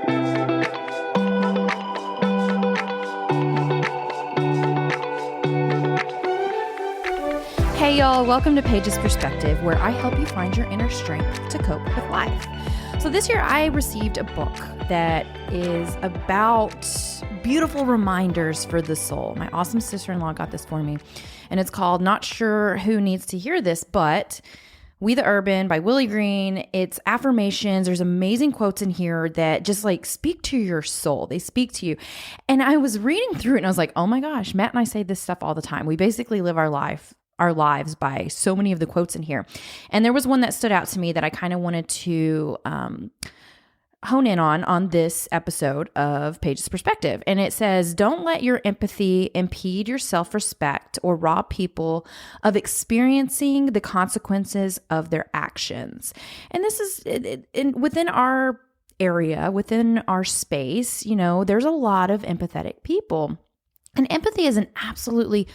Hey y'all, welcome to Paige's Perspective, where I help you find your inner strength to cope with life. So this year I received a book that is about beautiful reminders for the soul. My awesome sister-in-law got this for me, and it's called Not Sure Who Needs to Hear This, but We the Urban by Willie Green. It's affirmations. There's amazing quotes in here that just like speak to your soul. They speak to you. And I was reading through it and I was like, oh my gosh, Matt and I say this stuff all the time. We basically live our lives by so many of the quotes in here. And there was one that stood out to me that I kind of wanted to hone in on this episode of Paige's Perspective. And it says, don't let your empathy impede your self-respect or rob people of experiencing the consequences of their actions. And this is within our area, within our space, you know, there's a lot of empathetic people. And empathy is an absolutely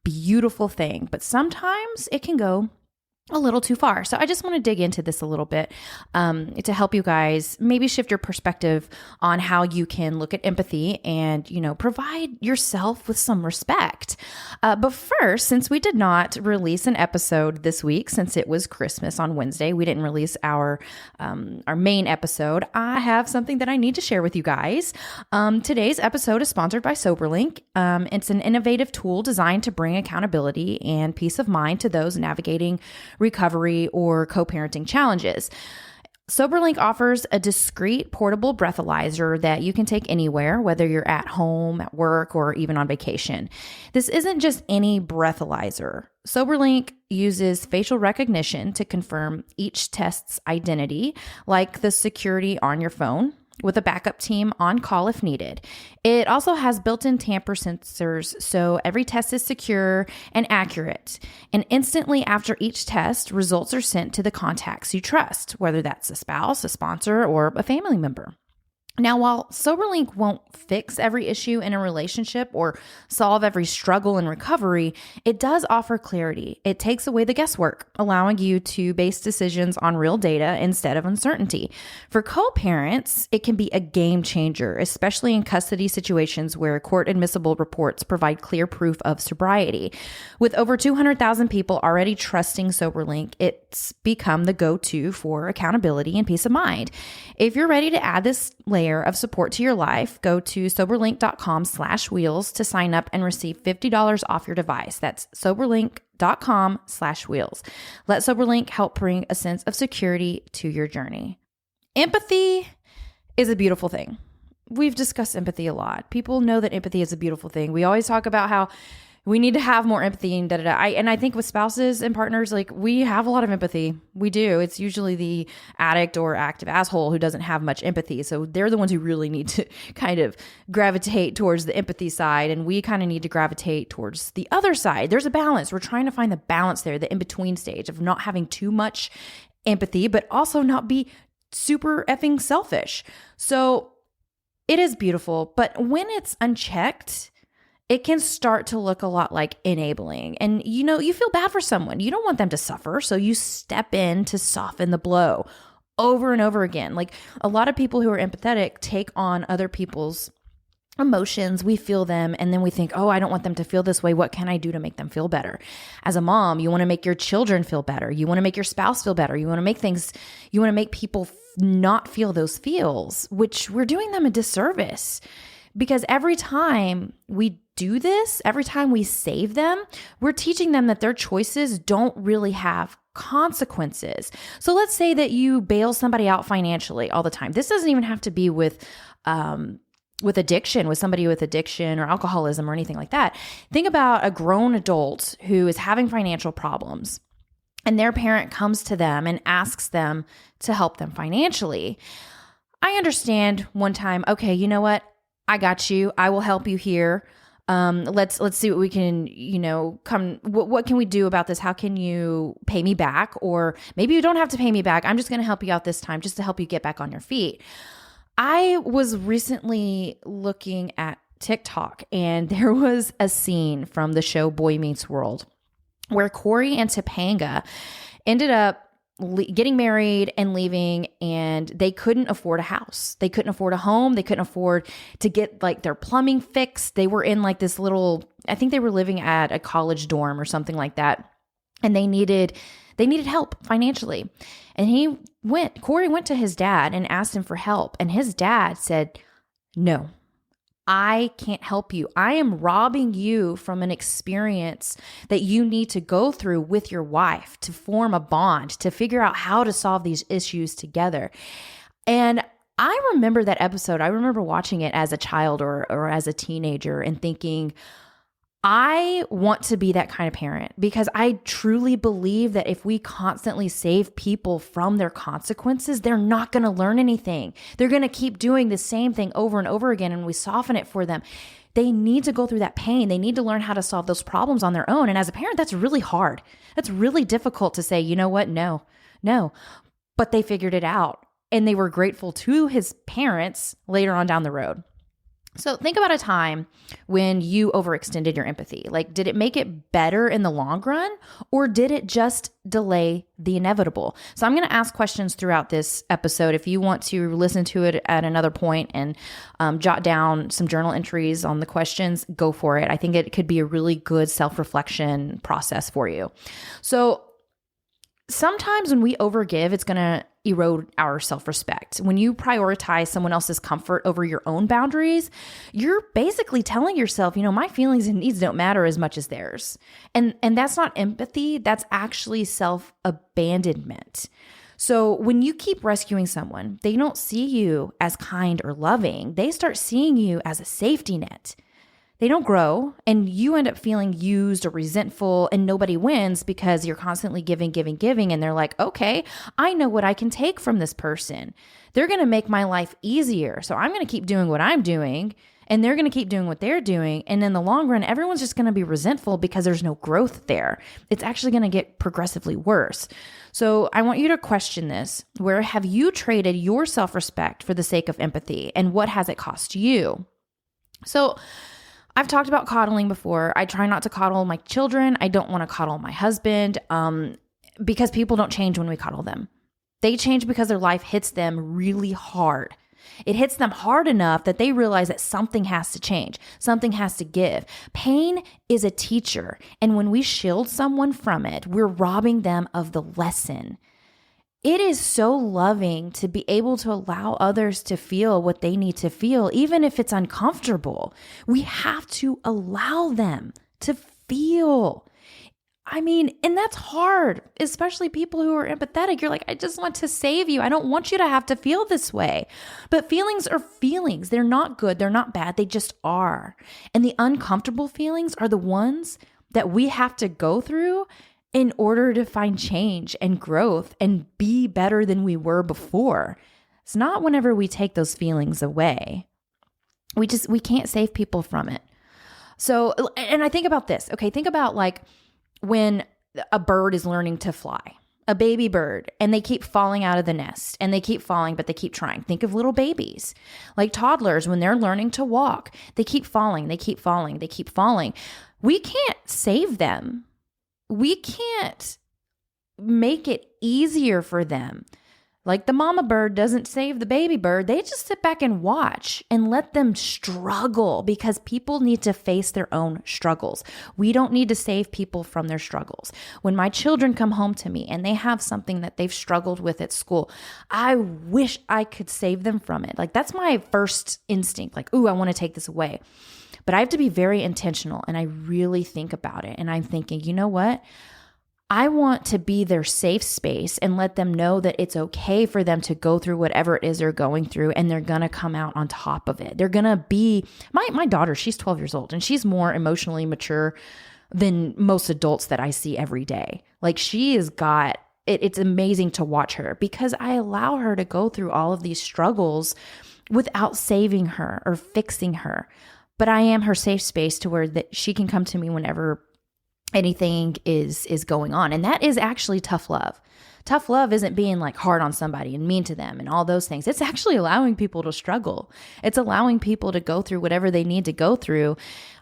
beautiful thing, but sometimes it can go a little too far. So I just want to dig into this a little bit to help you guys maybe shift your perspective on how you can look at empathy and, you know, provide yourself with some respect. But first, since we did not release an episode this week, since it was Christmas on Wednesday, we didn't release our main episode. I have something that I need to share with you guys. Today's episode is sponsored by Soberlink. It's an innovative tool designed to bring accountability and peace of mind to those navigating recovery or co-parenting challenges. Soberlink offers a discreet portable breathalyzer that you can take anywhere, whether you're at home, at work, or even on vacation. This isn't just any breathalyzer. Soberlink uses facial recognition to confirm each test's identity, like the security on your phone, with a backup team on call if needed. It also has built-in tamper sensors, so every test is secure and accurate. And instantly after each test, results are sent to the contacts you trust, whether that's a spouse, a sponsor, or a family member. Now, while Soberlink won't fix every issue in a relationship or solve every struggle in recovery, it does offer clarity. It takes away the guesswork, allowing you to base decisions on real data instead of uncertainty. For co-parents, it can be a game changer, especially in custody situations where court-admissible reports provide clear proof of sobriety. With over 200,000 people already trusting Soberlink, it's become the go-to for accountability and peace of mind. If you're ready to add this layer of support to your life, go to soberlink.com/wheels to sign up and receive $50 off your device. That's soberlink.com/wheels. Let Soberlink help bring a sense of security to your journey. Empathy is a beautiful thing. We've discussed empathy a lot. People know that empathy is a beautiful thing. We always talk about how we need to have more empathy and I think with spouses and partners, like, we have a lot of empathy. We do. It's usually the addict or active asshole who doesn't have much empathy. So they're the ones who really need to kind of gravitate towards the empathy side. And we kind of need to gravitate towards the other side. There's a balance. We're trying to find the balance there, the in-between stage of not having too much empathy, but also not be super effing selfish. So it is beautiful. But when it's unchecked, it can start to look a lot like enabling. And, you know, you feel bad for someone. You don't want them to suffer. So you step in to soften the blow over and over again. Like, a lot of people who are empathetic take on other people's emotions. We feel them. And then we think, oh, I don't want them to feel this way. What can I do to make them feel better? As a mom, you want to make your children feel better. You want to make your spouse feel better. You want to make people not feel those feels, which we're doing them a disservice. Because every time we do this, every time we save them, we're teaching them that their choices don't really have consequences. So let's say that you bail somebody out financially all the time. This doesn't even have to be with addiction, with somebody with addiction or alcoholism or anything like that. Think about a grown adult who is having financial problems, and their parent comes to them and asks them to help them financially. I understand one time, okay, you know what? I got you. I will help you here. Let's see what we can, what can we do about this? How can you pay me back? Or maybe you don't have to pay me back. I'm just going to help you out this time just to help you get back on your feet. I was recently looking at TikTok, and there was a scene from the show Boy Meets World where Corey and Topanga ended up getting married and leaving, and they couldn't afford a house. They couldn't afford a home. They couldn't afford to get like their plumbing fixed. They were in like this little, I think they were living at a college dorm or something like that. And they needed help financially. And Corey went to his dad and asked him for help. And his dad said, no, I can't help you. I am robbing you from an experience that you need to go through with your wife to form a bond, to figure out how to solve these issues together. And I remember that episode. I remember watching it as a child or as a teenager and thinking, I want to be that kind of parent, because I truly believe that if we constantly save people from their consequences, they're not going to learn anything. They're going to keep doing the same thing over and over again, and we soften it for them. They need to go through that pain. They need to learn how to solve those problems on their own. And as a parent, that's really hard. That's really difficult to say, you know what? No. But they figured it out, and they were grateful to his parents later on down the road. So think about a time when you overextended your empathy. Like, did it make it better in the long run, or did it just delay the inevitable? So I'm going to ask questions throughout this episode. If you want to listen to it at another point and jot down some journal entries on the questions, go for it. I think it could be a really good self-reflection process for you. So sometimes when we overgive, it's going to erode our self-respect. When you prioritize someone else's comfort over your own boundaries, you're basically telling yourself, my feelings and needs don't matter as much as theirs. And that's not empathy. That's actually self-abandonment. So when you keep rescuing someone, they don't see you as kind or loving. They start seeing you as a safety net. They don't grow, and you end up feeling used or resentful, and nobody wins because you're constantly giving, and they're like, okay, I know what I can take from this person. They're going to make my life easier, so I'm going to keep doing what I'm doing, and they're going to keep doing what they're doing, and in the long run, everyone's just going to be resentful because there's no growth there. It's actually going to get progressively worse. So I want you to question this. Where have you traded your self-respect for the sake of empathy, and what has it cost you? So I've talked about coddling before. I try not to coddle my children. I don't want to coddle my husband because people don't change when we coddle them. They change because their life hits them really hard. It hits them hard enough that they realize that something has to change. Something has to give. Pain is a teacher. And when we shield someone from it, we're robbing them of the lesson. It is so loving to be able to allow others to feel what they need to feel, even if it's uncomfortable. We have to allow them to feel. And that's hard, especially people who are empathetic. You're like, I just want to save you. I don't want you to have to feel this way. But feelings are feelings. They're not good. They're not bad. They just are. And the uncomfortable feelings are the ones that we have to go through in order to find change and growth and be better than we were before. It's not whenever we take those feelings away. We can't save people from it. So, and I think about this. Okay, think about like when a bird is learning to fly, a baby bird, and they keep falling out of the nest, and they keep falling, but they keep trying. Think of little babies, like toddlers, when they're learning to walk, they keep falling, they keep falling, they keep falling. We can't save them. We can't make it easier for them. Like the mama bird doesn't save the baby bird. They just sit back and watch and let them struggle, because people need to face their own struggles. We don't need to save people from their struggles. When my children come home to me and they have something that they've struggled with at school, I wish I could save them from it. Like that's my first instinct. Like, ooh, I want to take this away. But I have to be very intentional, and I really think about it. And I'm thinking, you know what? I want to be their safe space and let them know that it's okay for them to go through whatever it is they're going through, and they're going to come out on top of it. They're going to be, my daughter, she's 12 years old, and she's more emotionally mature than most adults that I see every day. Like she has got, it's amazing to watch her, because I allow her to go through all of these struggles without saving her or fixing her. But I am her safe space to where that she can come to me whenever anything is going on. And that is actually tough love. Tough love isn't being like hard on somebody and mean to them and all those things. It's actually allowing people to struggle. It's allowing people to go through whatever they need to go through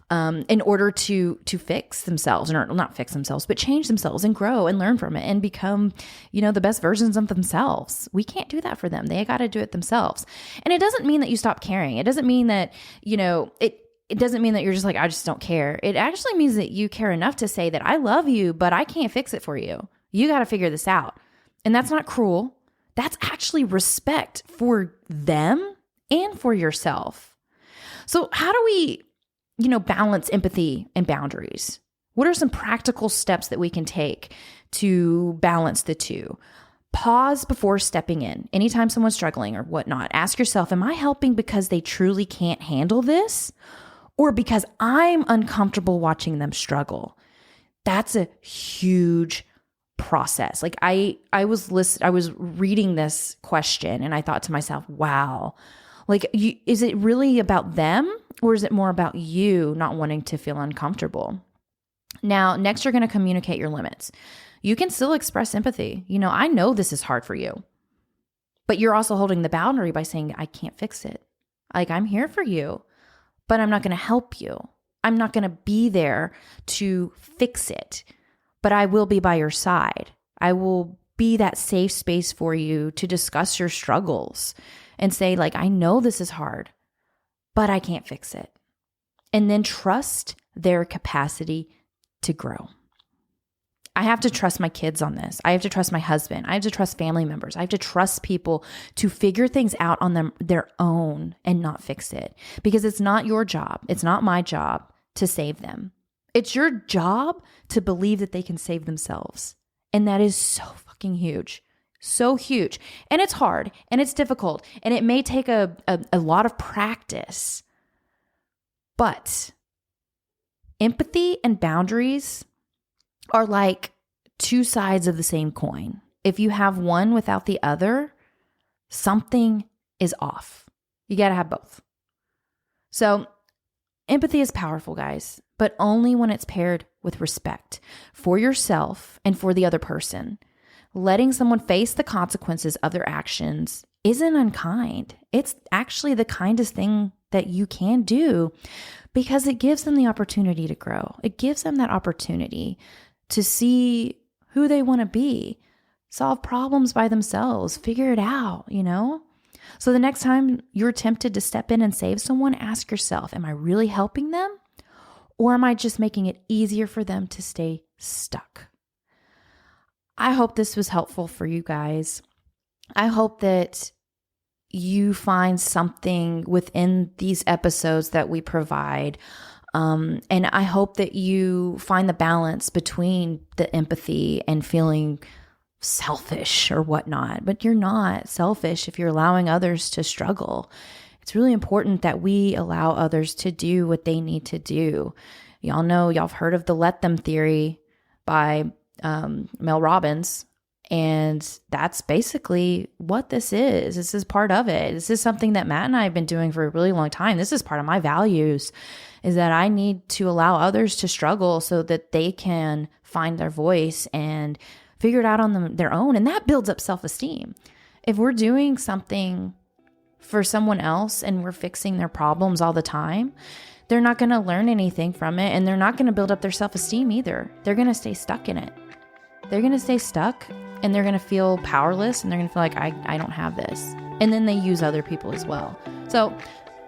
in order to fix themselves, or not fix themselves, but change themselves and grow and learn from it and become, the best versions of themselves. We can't do that for them. They got to do it themselves. And it doesn't mean that you stop caring. It doesn't mean that, it doesn't mean that you're just like, I just don't care. It actually means that you care enough to say that I love you, but I can't fix it for you. You got to figure this out. And that's not cruel. That's actually respect for them and for yourself. So how do we, balance empathy and boundaries? What are some practical steps that we can take to balance the two? Pause before stepping in. Anytime someone's struggling or whatnot, ask yourself, am I helping because they truly can't handle this, or because I'm uncomfortable watching them struggle? That's a huge process. Like I was reading this question and I thought to myself, wow, is it really about them, or is it more about you not wanting to feel uncomfortable? Now, next, you're going to communicate your limits. You can still express empathy. I know this is hard for you, but you're also holding the boundary by saying, I can't fix it. Like, I'm here for you, but I'm not going to help you. I'm not going to be there to fix it, but I will be by your side. I will be that safe space for you to discuss your struggles and say, like, I know this is hard, but I can't fix it. And then trust their capacity to grow. I have to trust my kids on this. I have to trust my husband. I have to trust family members. I have to trust people to figure things out on their own and not fix it, because it's not your job. It's not my job to save them. It's your job to believe that they can save themselves. And that is so fucking huge. So huge. And it's hard and it's difficult and it may take a lot of practice. But empathy and boundaries are like two sides of the same coin. If you have one without the other, something is off. You got to have both. So empathy is powerful, guys, but only when it's paired with respect for yourself and for the other person. Letting someone face the consequences of their actions isn't unkind. It's actually the kindest thing that you can do, because it gives them the opportunity to grow. It gives them that opportunity to see who they want to be, solve problems by themselves, figure it out, So the next time you're tempted to step in and save someone, ask yourself, am I really helping them? Or am I just making it easier for them to stay stuck? I hope this was helpful for you guys. I hope that you find something within these episodes that we provide. And I hope that you find the balance between the empathy and feeling selfish or whatnot. But you're not selfish if you're allowing others to struggle. It's really important that we allow others to do what they need to do. Y'all have heard of the let them theory by Mel Robbins. And that's basically what this is. This is part of it. This is something that Matt and I have been doing for a really long time. This is part of my values, is that I need to allow others to struggle so that they can find their voice and figure it out on their own. And that builds up self-esteem. If we're doing something for someone else and we're fixing their problems all the time, they're not going to learn anything from it, and they're not going to build up their self-esteem either. They're going to stay stuck in it. They're going to stay stuck, and they're going to feel powerless, and they're going to feel like, I don't have this. And then they use other people as well. So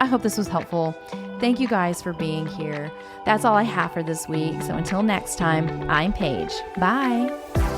I hope this was helpful. Thank you guys for being here. That's all I have for this week. So until next time, I'm Paige. Bye.